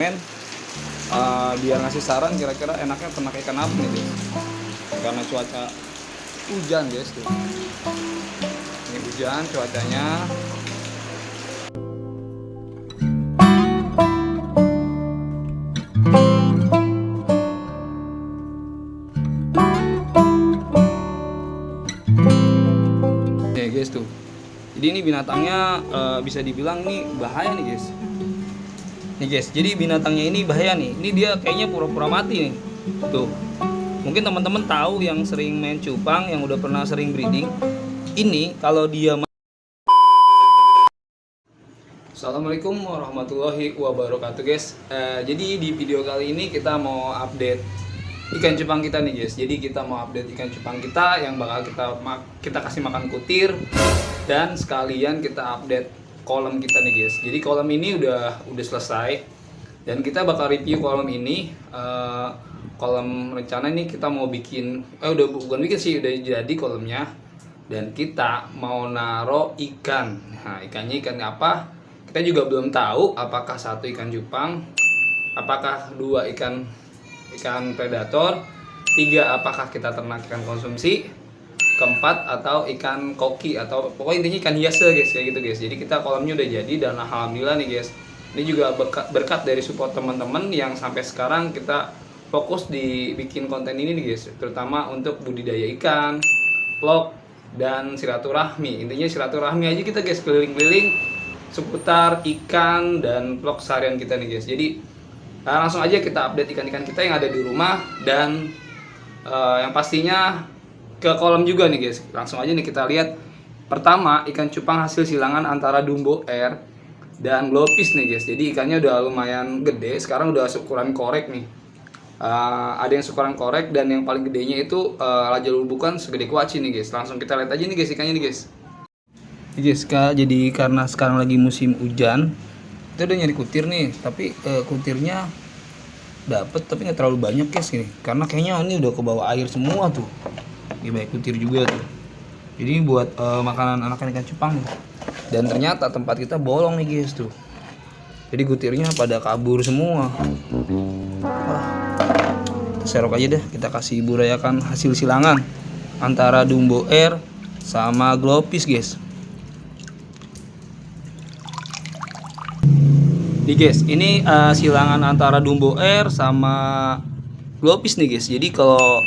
Biar ngasih saran kira-kira enaknya ternak ikan apa nih guys, karena cuaca hujan guys tuh. Ini hujan cuacanya. Ya guys tuh. Jadi ini binatangnya bisa dibilang nih bahaya nih guys. Nih guys, jadi binatangnya ini bahaya nih. Ini dia kayaknya pura-pura mati nih. Tuh. Mungkin teman-teman tahu yang sering main cupang, yang udah pernah sering breeding. Ini kalau dia Assalamualaikum warahmatullahi wabarakatuh guys. Jadi di video kali ini kita mau update ikan cupang kita nih guys. Jadi kita mau update ikan cupang kita yang bakal kita kasih makan kutir, dan sekalian kita update kolam kita nih guys. Jadi kolam ini udah selesai dan kita bakal review kolam ini. Kolam rencana ini kita mau bikin, udah bukan bikin sih, udah jadi kolamnya, dan kita mau naro ikan. Nah ikannya ikan apa? Kita juga belum tahu. Apakah satu ikan cupang, apakah dua ikan predator, tiga apakah kita ternak ikan konsumsi, keempat atau ikan koki, atau pokoknya intinya ikan hias guys, kayak gitu guys. Jadi kita kolamnya udah jadi dan alhamdulillah nih guys. Ini juga berkat dari support teman-teman yang sampai sekarang kita fokus di bikin konten ini nih guys, terutama untuk budidaya ikan, vlog, dan silaturahmi. Intinya silaturahmi aja kita guys, keliling-keliling seputar ikan dan vlog seharian kita nih guys. Jadi langsung aja kita update ikan-ikan kita yang ada di rumah, dan yang pastinya ke kolam juga nih guys. Langsung aja nih kita lihat. Pertama, ikan cupang hasil silangan antara Dumbo Air dan Glowfish nih guys. Jadi ikannya udah lumayan gede, sekarang udah ukuran korek nih. Ada yang ukuran korek, dan yang paling gedenya itu raja lulubukan segede kuaci nih guys. Langsung kita lihat aja nih guys ikannya nih guys. Nih guys, jadi karena sekarang lagi musim hujan, kita udah nyari kutir nih, tapi kutirnya dapet tapi nggak terlalu banyak guys ini, karena kayaknya ini udah ke bawah air semua tuh. Ini banyak kutir juga tuh. Jadi buat makanan anak ikan cupang nih. Dan ternyata tempat kita bolong nih guys tuh. Jadi kutirnya pada kabur semua. Wah. Serok aja deh, kita kasih burayakan hasil silangan antara Dumbo Air sama Glowfish guys. Nih guys, ini silangan antara Dumbo Air sama Glowfish nih guys. Jadi kalau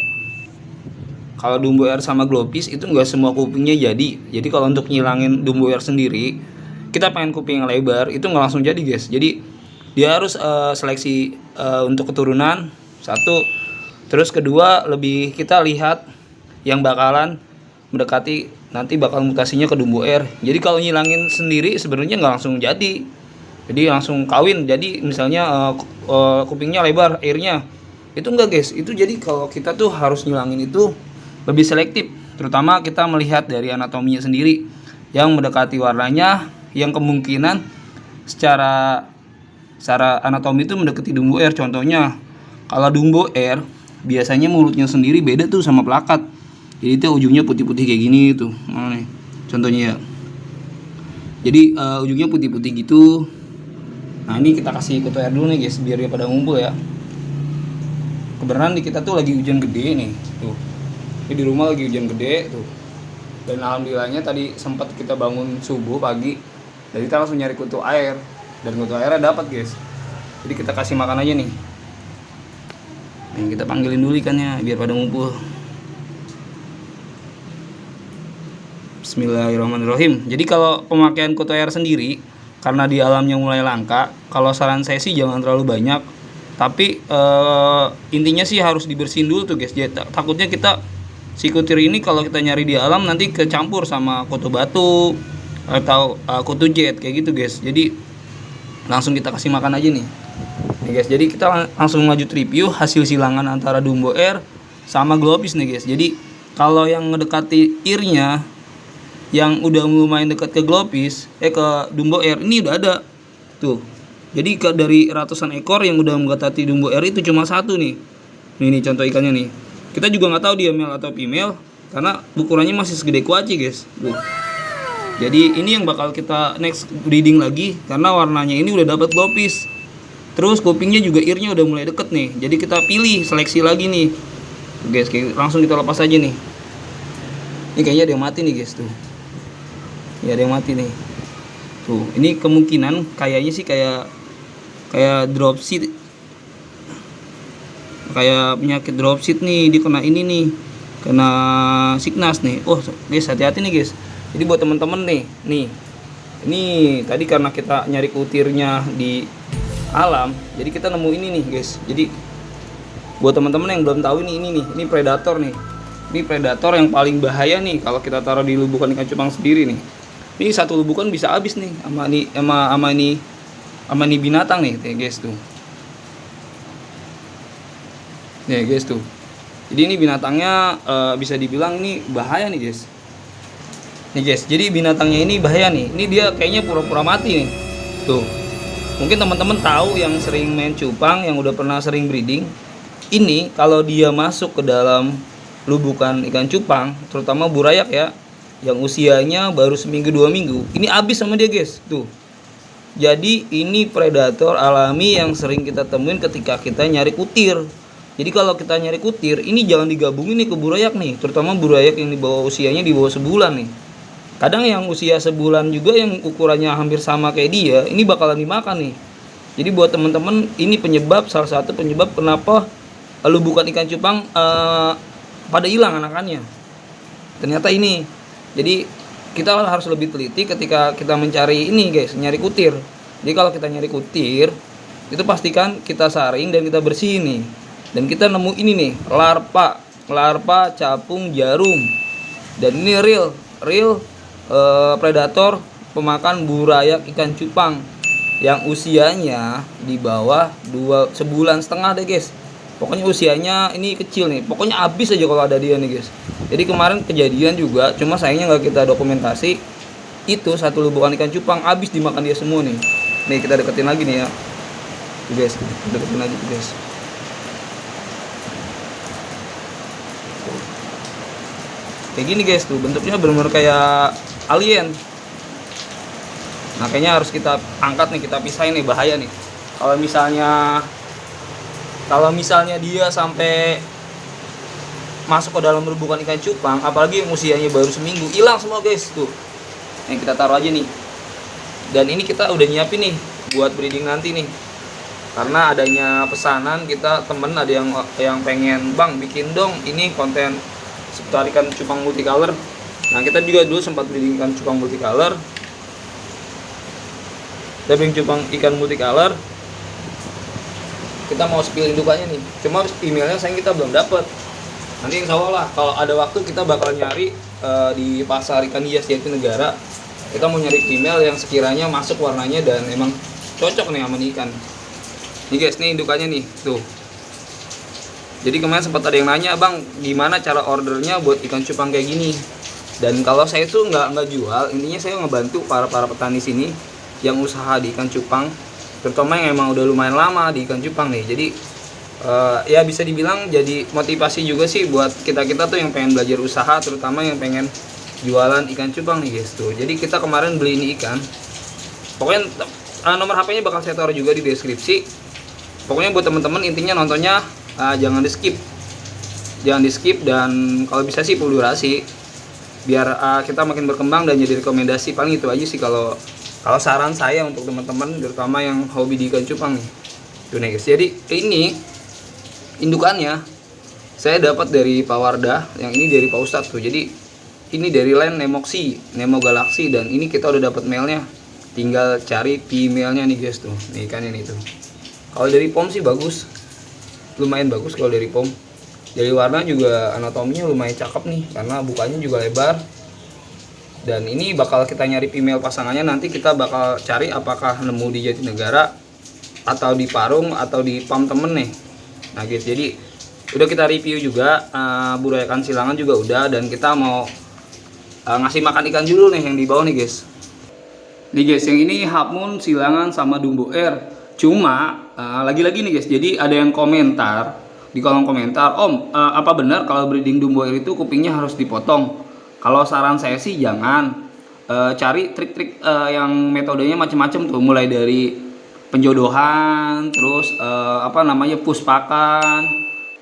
Dumbo Air sama Glowfish itu nggak semua kupingnya jadi. Jadi kalau untuk nyilangin Dumbo Air sendiri, kita pengen kuping yang lebar, itu nggak langsung jadi guys. Jadi dia harus seleksi untuk keturunan satu, terus kedua lebih kita lihat yang bakalan mendekati nanti bakal mutasinya ke Dumbo Air. Jadi kalau nyilangin sendiri sebenarnya nggak langsung jadi. Jadi langsung kawin. Jadi misalnya kupingnya lebar, airnya itu enggak guys. Itu jadi kalau kita tuh harus nyilangin itu lebih selektif. Terutama kita melihat dari anatominya sendiri, yang mendekati warnanya, yang kemungkinan secara anatomi itu mendekati Dumbo Air. Contohnya kalau Dumbo Air biasanya mulutnya sendiri beda tuh sama plakat. Jadi itu ujungnya putih-putih kayak gini tuh. Mana nih? Contohnya ya. Jadi ujungnya putih-putih gitu. Nah ini kita kasih kutu air dulu nih guys, biar dia pada ngumpul ya. Kebenaran di kita tuh lagi hujan gede nih tuh. Ini di rumah lagi hujan gede tuh. Dan alhamdulillahnya tadi sempat kita bangun subuh pagi, jadi kita langsung nyari kutu air, dan kutu airnya dapat guys. Jadi kita kasih makan aja nih. Nih kita panggilin dulu ikannya biar pada ngumpul. Bismillahirrahmanirrahim. Jadi kalau pemakaian kutu air sendiri, karena di alamnya mulai langka, kalau saran saya sih jangan terlalu banyak. Tapi intinya sih harus dibersihin dulu tuh guys. Jadi, takutnya kita si kutir ini kalau kita nyari di alam nanti kecampur sama kutu batu atau kutu jet kayak gitu guys. Jadi langsung kita kasih makan aja nih. Nih guys, jadi kita langsung lanjut review hasil silangan antara Dumbo Air sama Glowfish nih guys. Jadi kalau yang ngedekati earnya, yang udah lumayan dekat ke Glowfish, ke Dumbo Air ini udah ada tuh. Jadi dari ratusan ekor yang udah mendekati Dumbo Air itu cuma satu nih. Nih contoh ikannya nih. Kita juga nggak tahu dia male atau female karena ukurannya masih segede kuaci guys. Tuh. Jadi ini yang bakal kita next breeding lagi, karena warnanya ini udah dapat Glowfish. Terus kupingnya juga earnya udah mulai deket nih. Jadi kita pilih seleksi lagi nih. Tuh, guys, langsung kita lepas aja nih. Ini kayaknya ada yang mati nih guys tuh. Ya ada yang mati nih. Tuh, ini kemungkinan kayaknya sih kayak dropship. Kayak penyakit dropship nih, dia kena ini nih. Kena sickness nih. Oh, guys, hati-hati nih guys. Jadi buat teman-teman nih, ini tadi karena kita nyari kutirnya di alam, jadi kita nemu ini nih guys. Jadi buat teman-teman yang belum tahu ini predator nih. Ini predator yang paling bahaya nih kalau kita taruh di lubukan ikan cupang sendiri nih. Ini satu lubukan bisa habis nih sama ini binatang nih, guys tuh. Nih guys tuh. Jadi ini binatangnya bisa dibilang ini bahaya nih guys. Nih guys, jadi binatangnya ini bahaya nih. Ini dia kayaknya pura-pura mati nih. Tuh. Mungkin teman-teman tahu yang sering main cupang, yang udah pernah sering breeding. Ini kalau dia masuk ke dalam lubukan ikan cupang, terutama burayak ya, yang usianya baru seminggu 2 minggu, ini habis sama dia guys. Tuh. Jadi ini predator alami yang sering kita temuin ketika kita nyari kutir. Jadi kalau kita nyari kutir, ini jangan digabungin nih ke burayak nih, terutama burayak yang usianya di bawah sebulan nih. Kadang yang usia sebulan juga yang ukurannya hampir sama kayak dia, ini bakalan dimakan nih. Jadi buat teman-teman, ini salah satu penyebab kenapa lubukan ikan cupang pada hilang anakannya. Ternyata ini. Jadi kita harus lebih teliti ketika kita mencari ini guys, nyari kutir. Jadi kalau kita nyari kutir, itu pastikan kita saring dan kita bersihin nih. Dan kita nemu ini nih, larva capung jarum. Dan ini real predator pemakan burayak ikan cupang yang usianya di bawah 1,5 bulan deh guys. Pokoknya usianya ini kecil nih, pokoknya habis aja kalau ada dia nih guys. Jadi kemarin kejadian juga, cuma sayangnya nggak kita dokumentasi. Itu satu lubukan ikan cupang habis dimakan dia semua nih. Nih kita deketin lagi nih ya tuh guys, deketin lagi tuh guys. Kayak gini guys tuh, bentuknya benar-benar kayak alien. Nah kayaknya harus kita angkat nih, kita pisahin nih, bahaya nih. Kalau misalnya dia sampai masuk ke dalam lubukan ikan cupang, apalagi yang usianya baru seminggu, hilang semua guys tuh. Nih kita taruh aja nih. Dan ini kita udah nyiapin nih buat breeding nanti nih. Karena adanya pesanan, kita temen ada yang pengen, "Bang, bikin dong ini konten seputar ikan cupang multicolor." Nah kita juga dulu sempat breeding ikan cupang multicolor. Kita breeding cupang ikan multicolor. Kita mau spill indukannya nih. Cuma emailnya sayang kita belum dapet. Nanti insya Allah lah kalau ada waktu kita bakal nyari di pasar ikan hias Jatinegara. Kita mau nyari female yang sekiranya masuk warnanya dan emang cocok nih sama ikan. Nih guys, nih indukannya nih tuh. Jadi kemarin sempat ada yang nanya, "Bang, gimana cara ordernya buat ikan cupang kayak gini?" Dan kalau saya tuh nggak jual, intinya saya ngebantu para petani sini yang usaha di ikan cupang, terutama yang emang udah lumayan lama di ikan cupang nih. Jadi ya bisa dibilang jadi motivasi juga sih buat kita tuh yang pengen belajar usaha, terutama yang pengen jualan ikan cupang nih guys tuh. Jadi kita kemarin beli ini ikan. Pokoknya nomor HP-nya bakal saya taruh juga di deskripsi. Pokoknya buat teman-teman intinya nontonnya jangan di skip dan kalau bisa sih full durasi biar kita makin berkembang dan jadi rekomendasi. Paling itu aja sih kalau saran saya untuk teman-teman terutama yang hobi di ikan cupang nih. Tuh nih guys. Jadi ini indukannya saya dapat dari Pak Wardah, yang ini dari Pak Ustadz tuh. Jadi ini dari line Nemo Galaxy dan ini kita udah dapat male-nya. Tinggal cari female-nya nih guys tuh. Nih ikannya nih tuh. Kalau dari POM sih bagus. Lumayan bagus kalau dari POM. Dari warna juga anatominya lumayan cakep nih karena bukanya juga lebar. Dan ini bakal kita nyari female pasangannya, nanti kita bakal cari apakah nemu di Jatinegara atau di Parung atau di PAM temen nih. Nah guys, jadi udah kita review juga burayakan silangan juga udah, dan kita mau ngasih makan ikan judul nih yang di bawah nih guys. Nih guys, yang ini half moon silangan sama dumbo air. Cuma lagi-lagi nih guys, jadi ada yang komentar di kolom komentar, "Om, apa benar kalau breeding dumbo air itu kupingnya harus dipotong?" Kalau saran saya sih jangan. Cari trik-trik yang metodenya macam-macam tuh, mulai dari penjodohan, terus puspakan.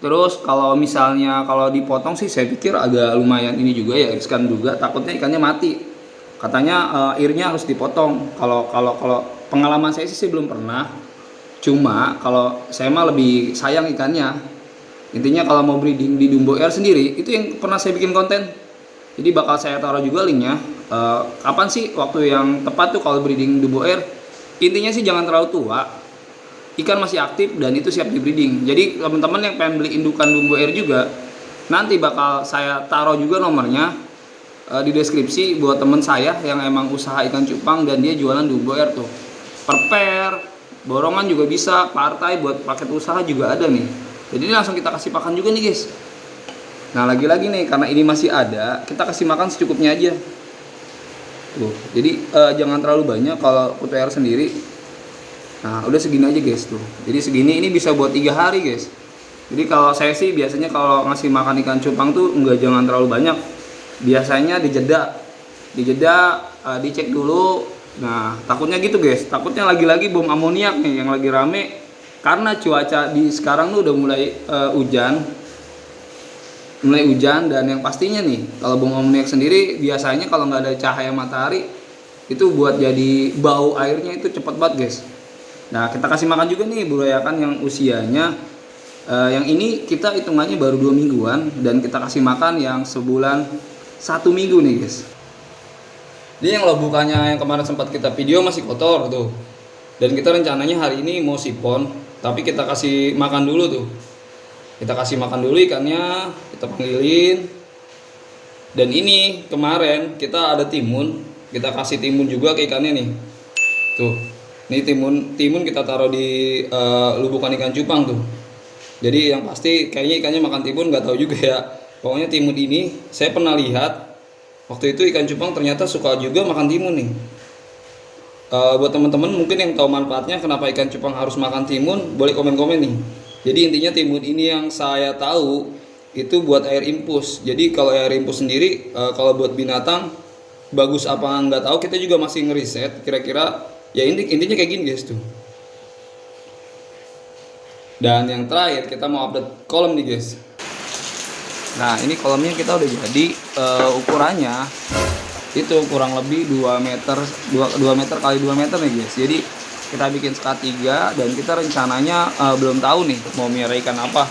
Terus kalau misalnya kalau dipotong sih saya pikir agak lumayan ini juga ya, riskan juga, takutnya ikannya mati. Katanya earnya harus dipotong. Kalau pengalaman saya sih belum pernah. Cuma kalau saya mah lebih sayang ikannya. Intinya kalau mau breeding di Dumbo Air sendiri, itu yang pernah saya bikin konten. Jadi bakal saya taruh juga linknya. Kapan sih waktu yang tepat tuh kalau breeding Dumbo Air? Intinya sih jangan terlalu tua. Ikan masih aktif dan itu siap di breeding. Jadi teman-teman yang pengen beli indukan Dumbo Air juga, nanti bakal saya taruh juga nomornya di deskripsi buat teman saya yang emang usaha ikan cupang dan dia jualan Dumbo Air tuh. Per pair, borongan juga bisa, partai buat paket usaha juga ada nih. Jadi ini langsung kita kasih pakan juga nih guys. Nah lagi-lagi nih karena ini masih ada, kita kasih makan secukupnya aja. Tuh, jadi jangan terlalu banyak kalau kutu air sendiri. Nah udah segini aja guys tuh. Jadi segini ini bisa buat 3 hari guys. Jadi kalau saya sih biasanya kalau ngasih makan ikan cupang tuh jangan terlalu banyak. Biasanya dijeda, dicek dulu. Nah takutnya gitu guys. Takutnya lagi-lagi bom amoniak nih yang lagi rame. Karena cuaca di sekarang tuh udah mulai hujan dan yang pastinya nih kalau bom amoniak sendiri biasanya kalau nggak ada cahaya matahari itu buat jadi bau airnya itu cepet banget guys. Nah kita kasih makan juga nih burayakan yang usianya yang ini kita hitungannya baru 2 mingguan dan kita kasih makan yang sebulan 1 minggu nih guys. Jadi yang bukannya yang kemarin sempat kita video masih kotor tuh. Dan kita rencananya hari ini mau sipon, tapi kita kasih makan dulu tuh. Kita kasih makan dulu ikannya, kita panggilin. Dan ini kemarin kita ada timun, kita kasih timun juga ke ikannya nih. Tuh, ini timun kita taruh di lubukan ikan cupang tuh. Jadi yang pasti kayaknya ikannya makan timun, nggak tahu juga ya. Pokoknya timun ini saya pernah lihat waktu itu ikan cupang ternyata suka juga makan timun nih. Buat teman-teman mungkin yang tahu manfaatnya kenapa ikan cupang harus makan timun, boleh komen-komen nih. Jadi intinya timun ini yang saya tahu itu buat air impus. Jadi kalau air impus sendiri kalau buat binatang bagus apa nggak tahu, kita juga masih ngeriset kira-kira ya intinya kayak gini guys tuh. Dan yang terakhir kita mau update kolam nih guys. Nah ini kolamnya kita udah jadi, ukurannya itu kurang lebih 2 meter kali 2 meter nih guys. Jadi kita bikin sekat 3 dan kita rencananya belum tahu nih mau miara ikan apa.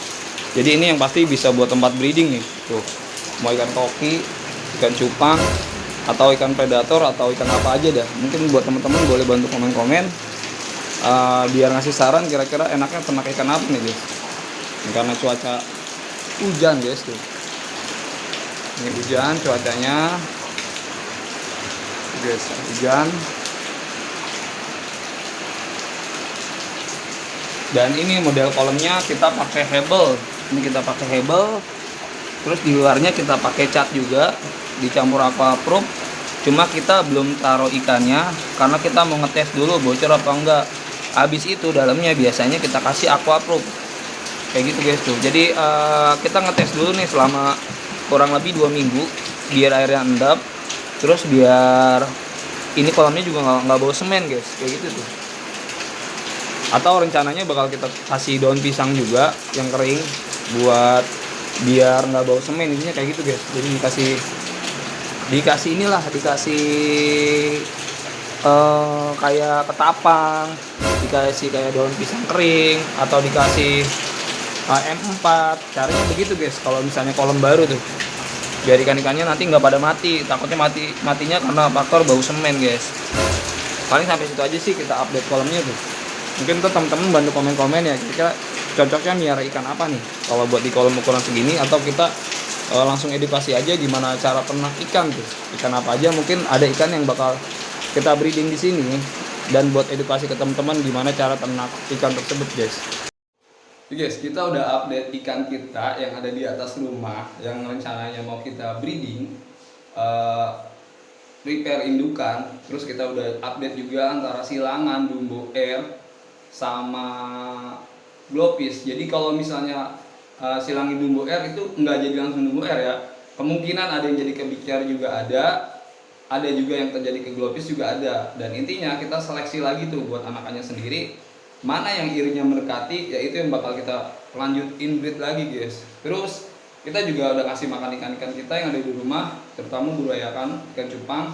Jadi ini yang pasti bisa buat tempat breeding nih tuh. Mau ikan koki, ikan cupang, atau ikan predator atau ikan apa aja dah. Mungkin buat teman-teman boleh bantu komen-komen biar ngasih saran kira-kira enaknya ternak ikan apa nih guys. Karena cuaca hujan guys tuh. Ini hujan cuacanya guys, hujan. Dan ini model kolamnya kita pakai hebel. Ini kita pakai hebel. Terus di luarnya kita pakai cat juga, dicampur aquaproof. Cuma kita belum taruh ikannya karena kita mau ngetes dulu bocor apa enggak. Habis itu dalamnya biasanya kita kasih aquaproof. Kayak gitu guys tuh. Jadi kita ngetes dulu nih selama kurang lebih 2 minggu biar airnya endap. Terus biar ini kolamnya juga nggak bau semen guys, kayak gitu tuh. Atau rencananya bakal kita kasih daun pisang juga yang kering buat biar nggak bau semen, intinya kayak gitu guys. Jadi dikasih kayak ketapang, dikasih kayak daun pisang kering, atau dikasih M4. Caranya begitu guys kalau misalnya kolam baru tuh, biar ikan-ikannya nanti nggak pada mati. Takutnya matinya karena faktor bau semen guys. Paling sampai situ aja sih kita update kolamnya tuh. Mungkin tuh teman-teman bantu komen-komen ya kira-kira cocoknya miara ikan apa nih kalau buat di kolam ukuran segini, atau kita langsung edukasi aja gimana cara ternak ikan tuh. Ikan apa aja, mungkin ada ikan yang bakal kita breeding di sini, dan buat edukasi ke teman-teman gimana cara ternak ikan tersebut guys. Guys, kita udah update ikan kita yang ada di atas rumah yang rencananya mau kita breeding, prepare indukan. Terus kita udah update juga antara silangan Dumbo Air sama glopis. Jadi kalau misalnya silangin Dumbo Air itu nggak jadi langsung Dumbo Air ya, kemungkinan ada yang jadi ke bicar juga ada juga yang terjadi ke glopis juga ada. Dan intinya kita seleksi lagi tuh buat anakannya sendiri. mana yang irinya mendekati, ya itu yang bakal kita lanjut inbreed lagi guys. Terus kita juga udah kasih makan ikan-ikan kita yang ada di rumah, terutama budayakan ikan cupang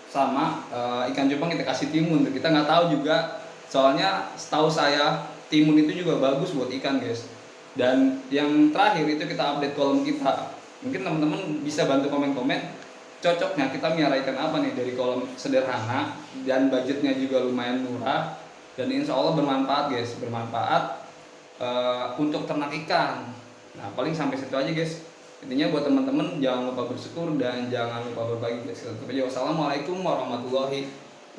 sama ikan cupang kita kasih timun. Kita nggak tahu juga, soalnya setahu saya timun itu juga bagus buat ikan guys. Dan yang terakhir itu kita update kolom kita. Mungkin teman-teman bisa bantu komen-komen cocoknya kita miara ikan apa nih dari kolom sederhana dan budgetnya juga lumayan murah, dan insya Allah bermanfaat guys, bermanfaat untuk ternak ikan. Nah paling sampai situ aja guys. Intinya buat teman-teman jangan lupa bersyukur dan jangan lupa berbagi guys. Wassalamualaikum warahmatullahi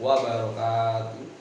wabarakatuh.